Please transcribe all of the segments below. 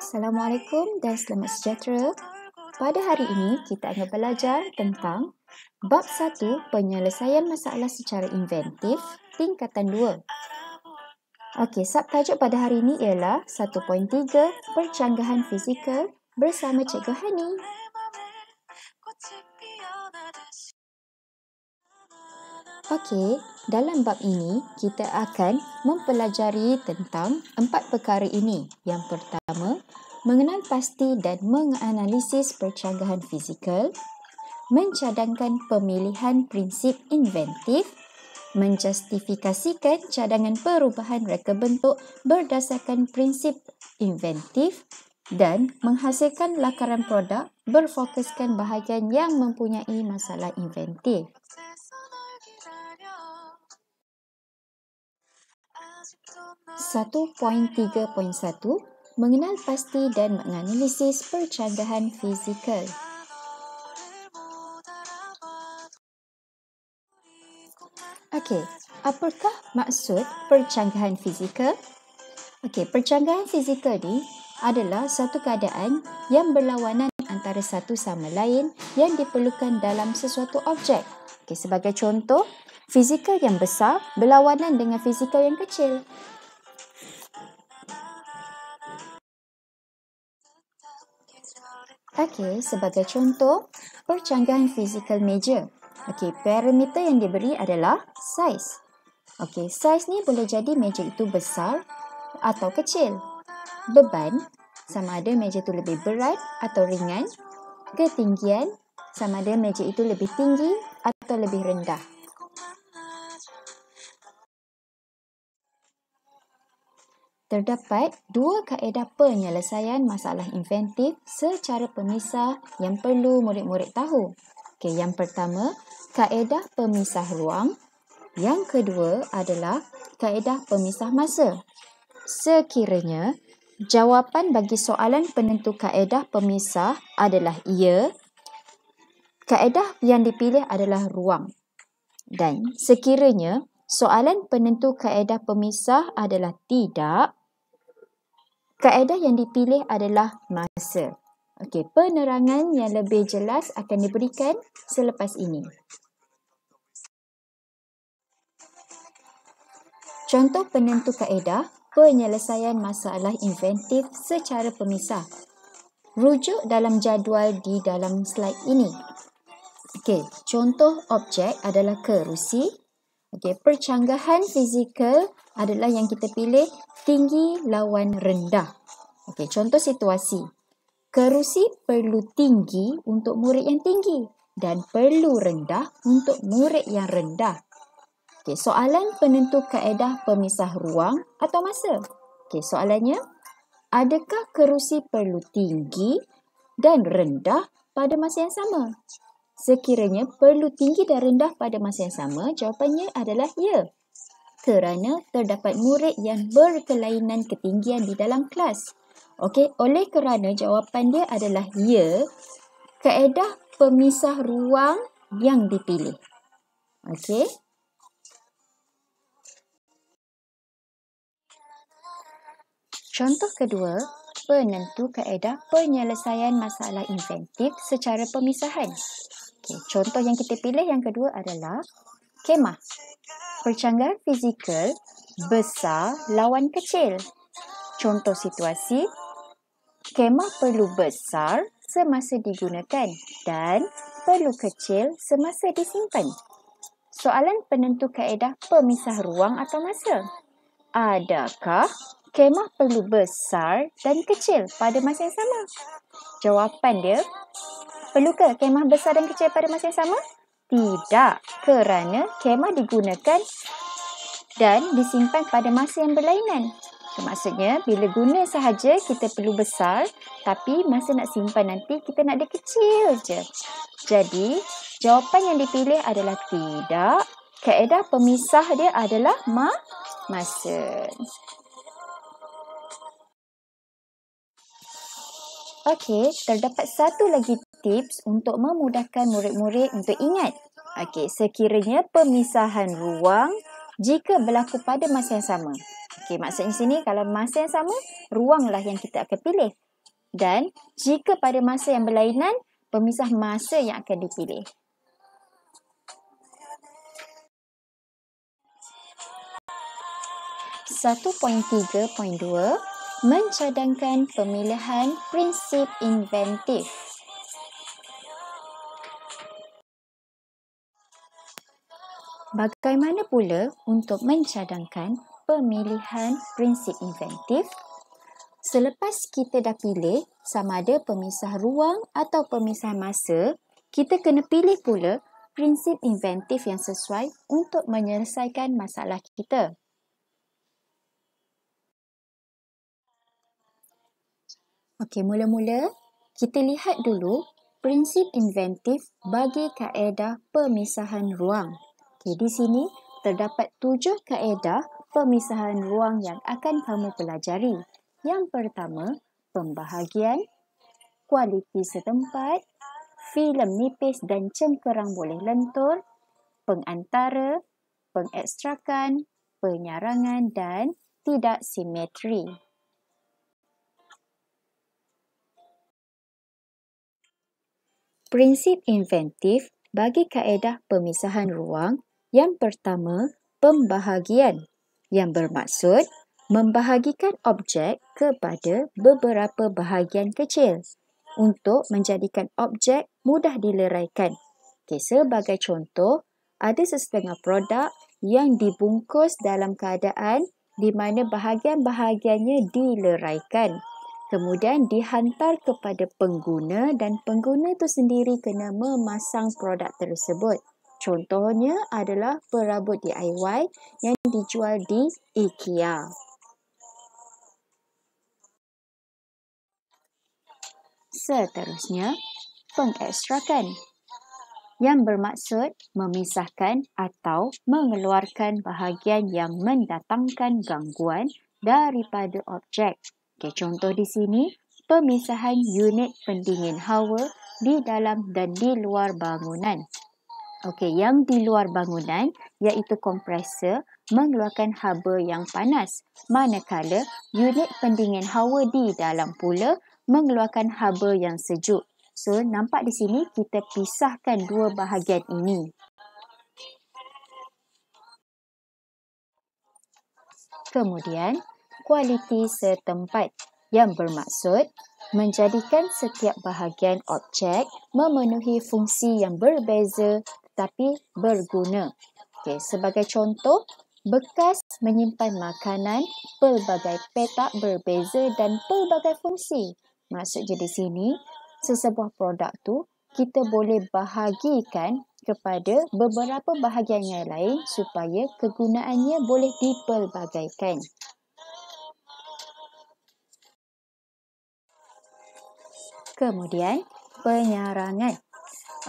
Assalamualaikum dan selamat sejahtera. Pada hari ini, kita akan belajar tentang bab 1 penyelesaian masalah secara inventif tingkatan 2. Okey, subtajuk pada hari ini ialah 1.3 percanggahan fizikal bersama Cikgu Hani. Okey, dalam bab ini kita akan mempelajari tentang 4 perkara ini. Yang pertama, mengenal pasti dan menganalisis percanggahan fizikal, mencadangkan pemilihan prinsip inventif, menjustifikasikan cadangan perubahan reka bentuk berdasarkan prinsip inventif dan menghasilkan lakaran produk berfokuskan bahagian yang mempunyai masalah inventif. 1.3.1 Mengenal pasti dan menganalisis percanggahan fizikal. Okey, apakah maksud percanggahan fizikal? Okey, percanggahan fizikal ni adalah satu keadaan yang berlawanan antara satu sama lain yang diperlukan dalam sesuatu objek. Okey, sebagai contoh, fizikal yang besar berlawanan dengan fizikal yang kecil. Okey, sebagai contoh, percanggahan fizikal meja. Okey, parameter yang diberi adalah saiz. Okey, saiz ni boleh jadi meja itu besar atau kecil. Beban, sama ada meja itu lebih berat atau ringan. Ketinggian, sama ada meja itu lebih tinggi atau lebih rendah. Terdapat dua kaedah penyelesaian masalah inventif secara pemisah yang perlu murid-murid tahu. Okey, yang pertama, kaedah pemisah ruang. Yang kedua adalah kaedah pemisah masa. Sekiranya jawapan bagi soalan penentu kaedah pemisah adalah ya, kaedah yang dipilih adalah ruang. Dan sekiranya soalan penentu kaedah pemisah adalah tidak, kaedah yang dipilih adalah masa. Okey, penerangan yang lebih jelas akan diberikan selepas ini. Contoh penentu kaedah penyelesaian masalah inventif secara pemisah. Rujuk dalam jadual di dalam slide ini. Okey, contoh objek adalah kerusi. Okey, percanggahan fizikal adalah yang kita pilih tinggi lawan rendah. Okey, contoh situasi. Kerusi perlu tinggi untuk murid yang tinggi dan perlu rendah untuk murid yang rendah. Okey, soalan penentu kaedah pemisah ruang atau masa. Okey, soalannya, adakah kerusi perlu tinggi dan rendah pada masa yang sama? Sekiranya perlu tinggi dan rendah pada masa yang sama, jawapannya adalah ya. Kerana terdapat murid yang berkelainan ketinggian di dalam kelas. Okey, oleh kerana jawapan dia adalah ya, kaedah pemisah ruang yang dipilih. Okey. Contoh kedua, penentu kaedah penyelesaian masalah inventif secara pemisahan. Okey, contoh yang kita pilih yang kedua adalah kemah. Percanggahan fizikal besar lawan kecil. Contoh situasi, kemah perlu besar semasa digunakan dan perlu kecil semasa disimpan. Soalan penentu kaedah pemisah ruang atau masa. Adakah kemah perlu besar dan kecil pada masa yang sama? Jawapan dia, perlukah kemah besar dan kecil pada masa yang sama? Tidak, kerana kemah digunakan dan disimpan pada masa yang berlainan. Maksudnya, bila guna sahaja kita perlu besar, tapi masa nak simpan nanti kita nak dia kecil je. Jadi, jawapan yang dipilih adalah tidak. Kaedah pemisah dia adalah masa. Okey, terdapat satu lagi tips untuk memudahkan murid-murid untuk ingat. Okey, sekiranya pemisahan ruang jika berlaku pada masa yang sama. Okey, maksudnya sini kalau masa yang sama, ruanglah yang kita akan pilih. dan jika pada masa yang berlainan, pemisah masa yang akan dipilih. .3.2 Mencadangkan pemilihan prinsip inventif. Bagaimana pula untuk mencadangkan pemilihan prinsip inventif? Selepas kita dah pilih sama ada pemisah ruang atau pemisah masa, kita kena pilih pula prinsip inventif yang sesuai untuk menyelesaikan masalah kita. Okey, mula-mula kita lihat dulu prinsip inventif bagi kaedah pemisahan ruang. Okey, di sini terdapat 7 kaedah pemisahan ruang yang akan kamu pelajari. Yang pertama, pembahagian, kualiti setempat, filem nipis dan cengkerang boleh lentur, pengantara, pengekstrakan, penyarangan dan tidak simetri. Prinsip inventif bagi kaedah pemisahan ruang, yang pertama, pembahagian, yang bermaksud membahagikan objek kepada beberapa bahagian kecil untuk menjadikan objek mudah dileraikan. Okay, sebagai contoh, ada sesetengah produk yang dibungkus dalam keadaan di mana bahagian-bahagiannya dileraikan. Kemudian dihantar kepada pengguna dan pengguna itu sendiri kena memasang produk tersebut. Contohnya adalah perabot DIY yang dijual di IKEA. Seterusnya, pengekstrakan yang bermaksud memisahkan atau mengeluarkan bahagian yang mendatangkan gangguan daripada objek. Okay, contoh di sini, pemisahan unit pendingin hawa di dalam dan di luar bangunan. Okey, yang di luar bangunan iaitu kompresor mengeluarkan haba yang panas, manakala unit pendingin hawa di dalam pula mengeluarkan haba yang sejuk. So, nampak di sini kita pisahkan dua bahagian ini. Kemudian, kualiti setempat yang bermaksud menjadikan setiap bahagian objek memenuhi fungsi yang berbeza tetapi berguna. Okay, sebagai contoh, bekas menyimpan makanan pelbagai petak berbeza dan pelbagai fungsi. Maksudnya di sini, sesebuah produk tu kita boleh bahagikan kepada beberapa bahagian yang lain supaya kegunaannya boleh dipelbagaikan. Kemudian, penyarangan.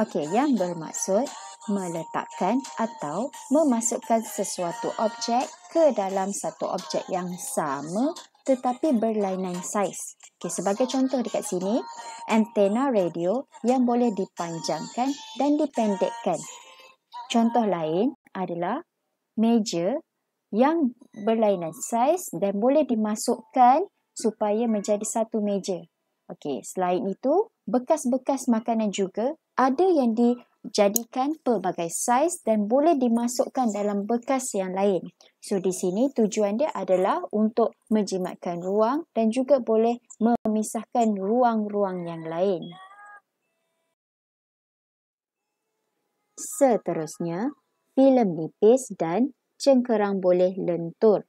Okey, yang bermaksud meletakkan atau memasukkan sesuatu objek ke dalam satu objek yang sama tetapi berlainan saiz. Okey, sebagai contoh dekat sini, antena radio yang boleh dipanjangkan dan dipendekkan. Contoh lain adalah meja yang berlainan saiz dan boleh dimasukkan supaya menjadi satu meja. Okey, selain itu, bekas-bekas makanan juga ada yang dijadikan pelbagai saiz dan boleh dimasukkan dalam bekas yang lain. So, di sini tujuan dia adalah untuk menjimatkan ruang dan juga boleh memisahkan ruang-ruang yang lain. Seterusnya, filem nipis dan cengkerang boleh lentur.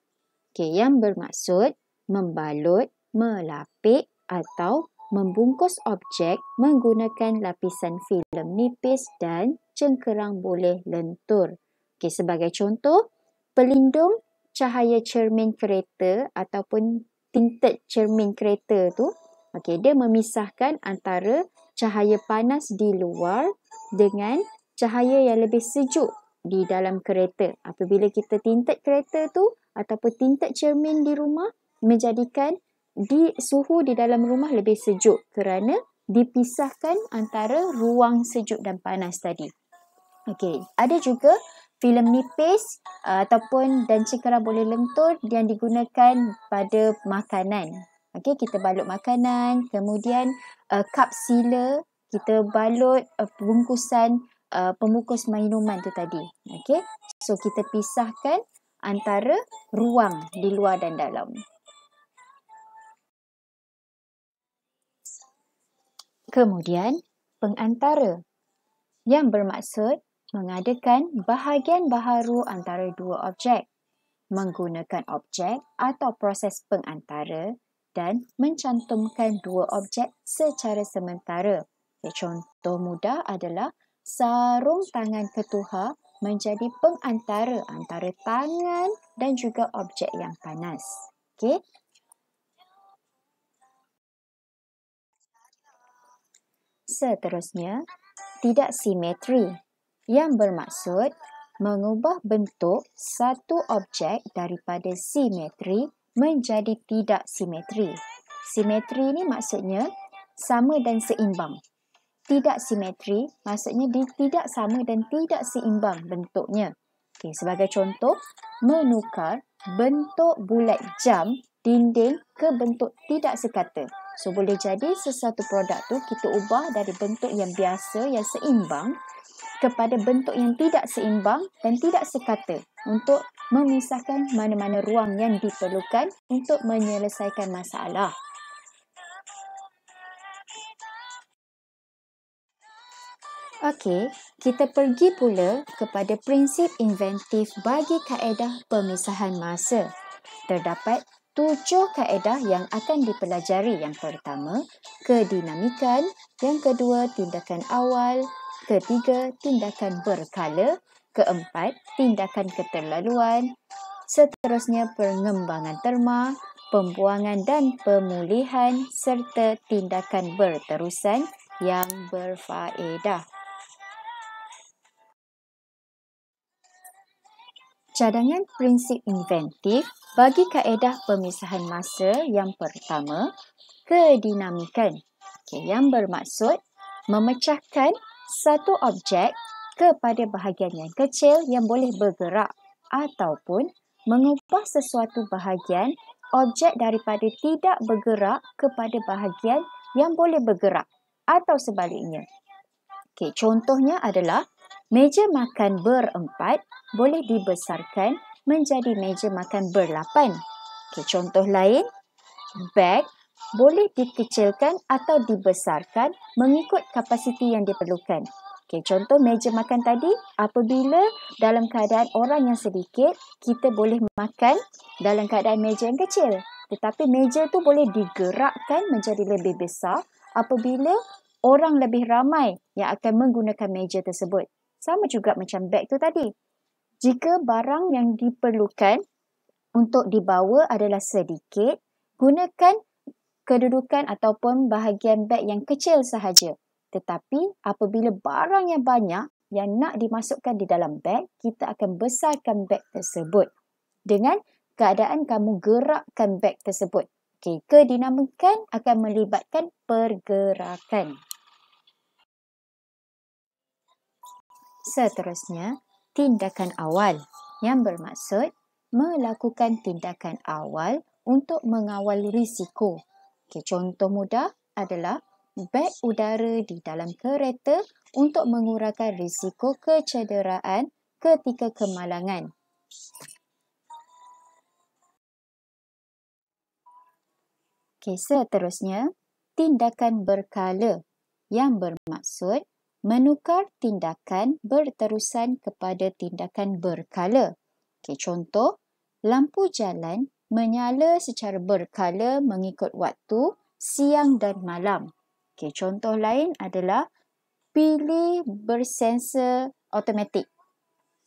Okay, yang bermaksud membalut, melapik atau membungkus objek menggunakan lapisan filem nipis dan cengkerang boleh lentur. Okay, sebagai contoh, pelindung cahaya cermin kereta ataupun tinted cermin kereta tu, okay, dia memisahkan antara cahaya panas di luar dengan cahaya yang lebih sejuk di dalam kereta. Apabila kita tinted kereta tu ataupun tinted cermin di rumah, menjadikan suhu di dalam rumah lebih sejuk kerana dipisahkan antara ruang sejuk dan panas tadi. Okey, ada juga filem nipis ataupun dan cengkerang boleh lentur yang digunakan pada makanan. Okey, kita balut makanan, kemudian cup sealer, kita balut bungkusan pembungkus minuman tu tadi. Okey, so kita pisahkan antara ruang di luar dan dalam. Kemudian, pengantara yang bermaksud mengadakan bahagian baharu antara dua objek, menggunakan objek atau proses pengantara dan mencantumkan dua objek secara sementara. Contoh mudah adalah sarung tangan ketuha menjadi pengantara antara tangan dan juga objek yang panas. Okey. Seterusnya, tidak simetri yang bermaksud mengubah bentuk satu objek daripada simetri menjadi tidak simetri. Simetri ni maksudnya sama dan seimbang. Tidak simetri maksudnya dia tidak sama dan tidak seimbang bentuknya. Okay, sebagai contoh, menukar bentuk bulat jam dinding ke bentuk tidak sekata. So, boleh jadi sesuatu produk tu kita ubah dari bentuk yang biasa, yang seimbang kepada bentuk yang tidak seimbang dan tidak sekata untuk memisahkan mana-mana ruang yang diperlukan untuk menyelesaikan masalah. Okey, kita pergi pula kepada prinsip inventif bagi kaedah pemisahan masa. Terdapat 7 kaedah yang akan dipelajari. Yang pertama, kedinamikan. Yang kedua, tindakan awal. Ketiga, tindakan berkala. Keempat, tindakan keterlaluan. Seterusnya, pengembangan terma, pembuangan dan pemulihan serta tindakan berterusan yang berfaedah. Cadangan prinsip inventif bagi kaedah pemisahan masa yang pertama, kedinamikan. Yang bermaksud memecahkan satu objek kepada bahagian yang kecil yang boleh bergerak ataupun mengubah sesuatu bahagian objek daripada tidak bergerak kepada bahagian yang boleh bergerak atau sebaliknya. Contohnya adalah meja makan berempat boleh dibesarkan menjadi meja makan berlapan. Contoh lain, beg boleh dikecilkan atau dibesarkan mengikut kapasiti yang diperlukan. Contoh meja makan tadi, apabila dalam keadaan orang yang sedikit, kita boleh makan dalam keadaan meja yang kecil. Tetapi meja tu boleh digerakkan menjadi lebih besar apabila orang lebih ramai yang akan menggunakan meja tersebut. Sama juga macam beg tu tadi. Jika barang yang diperlukan untuk dibawa adalah sedikit, gunakan kedudukan ataupun bahagian beg yang kecil sahaja. Tetapi apabila barang yang banyak yang nak dimasukkan di dalam beg, kita akan besarkan beg tersebut dengan keadaan kamu gerakkan beg tersebut. Kedinamikan akan melibatkan pergerakan. Seterusnya, tindakan awal yang bermaksud melakukan tindakan awal untuk mengawal risiko. Contoh mudah adalah beg udara di dalam kereta untuk mengurangkan risiko kecederaan ketika kemalangan. Seterusnya, tindakan berkala yang bermaksud menukar tindakan berterusan kepada tindakan berkala. Contoh, lampu jalan menyala secara berkala mengikut waktu siang dan malam. Contoh lain adalah pilih bersensor automatik.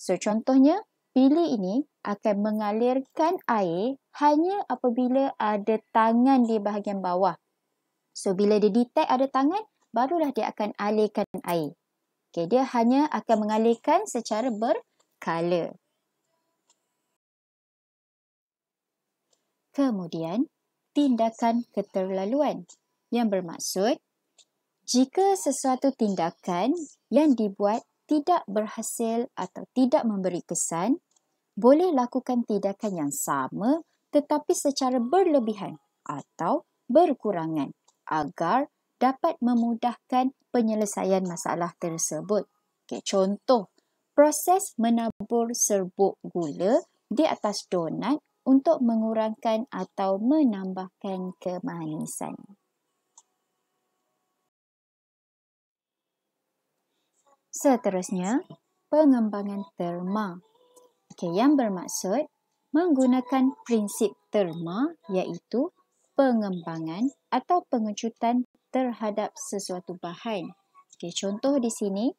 So, contohnya, pilih ini akan mengalirkan air hanya apabila ada tangan di bahagian bawah. So, bila dia detect ada tangan, barulah dia akan alirkan air. Dia hanya akan mengalirkan secara berkala. Kemudian, tindakan keterlaluan yang bermaksud jika sesuatu tindakan yang dibuat tidak berhasil atau tidak memberi kesan, boleh lakukan tindakan yang sama tetapi secara berlebihan atau berkurangan agar dapat memudahkan penyelesaian masalah tersebut. Okay, contoh, proses menabur serbuk gula di atas donat untuk mengurangkan atau menambahkan kemanisan. Seterusnya, pengembangan terma. Okay, yang bermaksud menggunakan prinsip terma iaitu pengembangan atau pengecutan terhadap sesuatu bahan. Okay, contoh di sini,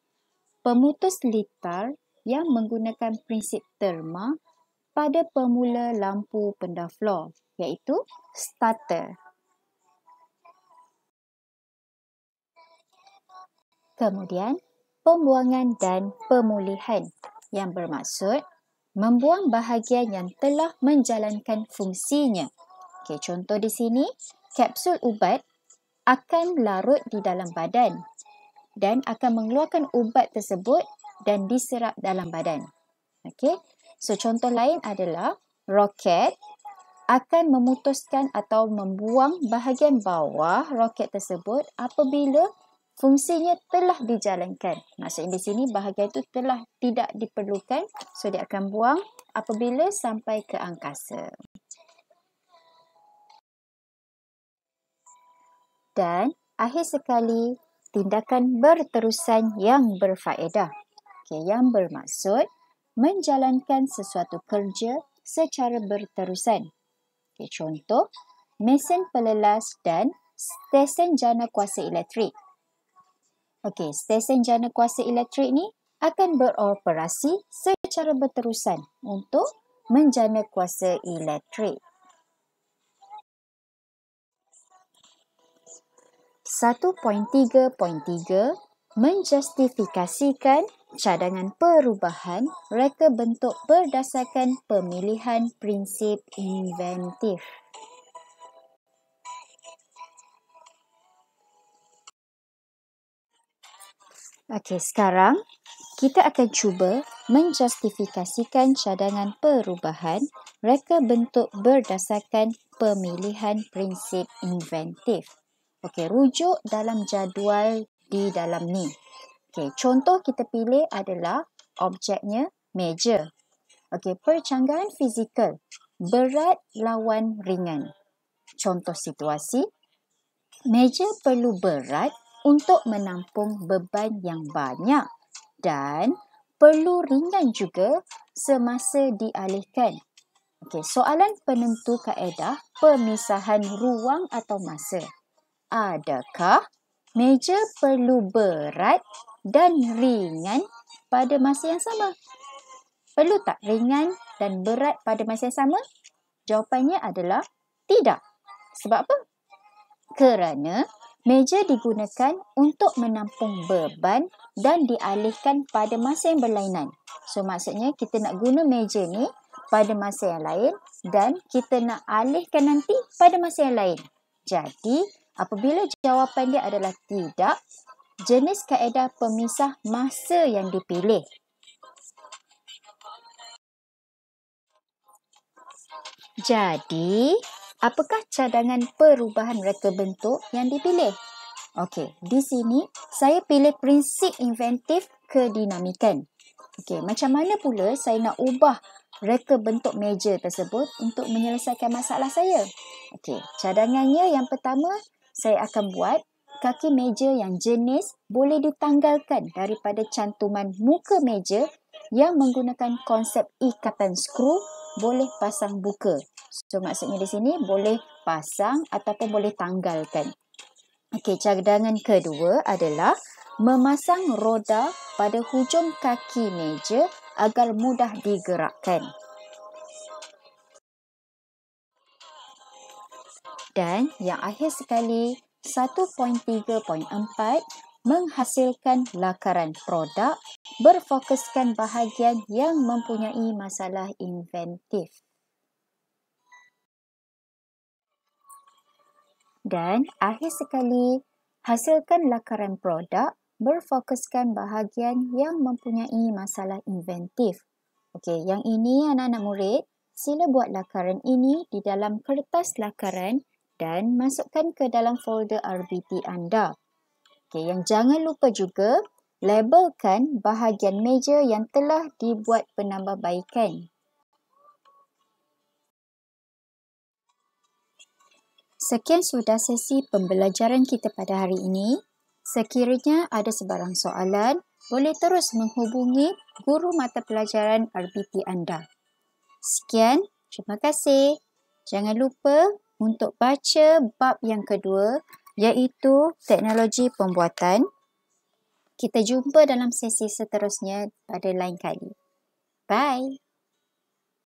pemutus litar yang menggunakan prinsip terma pada pemula lampu pendaflor iaitu starter. Kemudian, pembuangan dan pemulihan yang bermaksud membuang bahagian yang telah menjalankan fungsinya. Okay, contoh di sini, kapsul ubat akan larut di dalam badan dan akan mengeluarkan ubat tersebut dan diserap dalam badan. Okay, so contoh lain adalah roket akan memutuskan atau membuang bahagian bawah roket tersebut apabila fungsinya telah dijalankan. Maksudnya di sini bahagian itu telah tidak diperlukan, so dia akan buang apabila sampai ke angkasa. Dan akhir sekali, tindakan berterusan yang berfaedah. Okay, yang bermaksud menjalankan sesuatu kerja secara berterusan. Okay, contoh, mesin pelelas dan stesen jana kuasa elektrik. Okey, stesen jana kuasa elektrik ni akan beroperasi secara berterusan untuk menjana kuasa elektrik. 1.3.3 menjustifikasikan cadangan perubahan reka bentuk berdasarkan pemilihan prinsip inventif. Okey, sekarang kita akan cuba menjustifikasikan cadangan perubahan reka bentuk berdasarkan pemilihan prinsip inventif. Okey, rujuk dalam jadual di dalam ni. Okey, contoh kita pilih adalah objeknya meja. Okey, percanggahan fizikal, berat lawan ringan. Contoh situasi, meja perlu berat untuk menampung beban yang banyak dan perlu ringan juga semasa dialihkan. Okey, soalan penentu kaedah pemisahan ruang atau masa. Adakah meja perlu berat dan ringan pada masa yang sama? Perlu tak ringan dan berat pada masa yang sama? Jawapannya adalah tidak. Sebab apa? Kerana meja digunakan untuk menampung beban dan dialihkan pada masa yang berlainan. So, maksudnya kita nak guna meja ni pada masa yang lain dan kita nak alihkan nanti pada masa yang lain. Jadi, apabila jawapan dia adalah tidak, jenis kaedah pemisah masa yang dipilih. Jadi, apakah cadangan perubahan reka bentuk yang dipilih? Okey, di sini saya pilih prinsip inventif kedinamikan. Okey, macam mana pula saya nak ubah reka bentuk meja tersebut untuk menyelesaikan masalah saya? Okey, cadangannya yang pertama, saya akan buat kaki meja yang jenis boleh ditanggalkan daripada cantuman muka meja yang menggunakan konsep ikatan skru boleh pasang buka. So, maksudnya di sini boleh pasang ataupun boleh tanggalkan. Okey, cadangan kedua adalah memasang roda pada hujung kaki meja agar mudah digerakkan. Dan yang akhir sekali, 1.3.4 menghasilkan lakaran produk berfokuskan bahagian yang mempunyai masalah inventif. Dan akhir sekali, hasilkan lakaran produk berfokuskan bahagian yang mempunyai masalah inventif. Okey, yang ini anak-anak murid, sila buat lakaran ini di dalam kertas lakaran dan masukkan ke dalam folder RBP anda. Okey, yang jangan lupa juga labelkan bahagian meja yang telah dibuat penambahbaikan. Sekian sudah sesi pembelajaran kita pada hari ini. Sekiranya ada sebarang soalan, boleh terus menghubungi guru mata pelajaran RBP anda. Sekian, terima kasih. Jangan lupa untuk baca bab yang kedua, iaitu teknologi pembuatan. Kita jumpa dalam sesi seterusnya pada lain kali. Bye.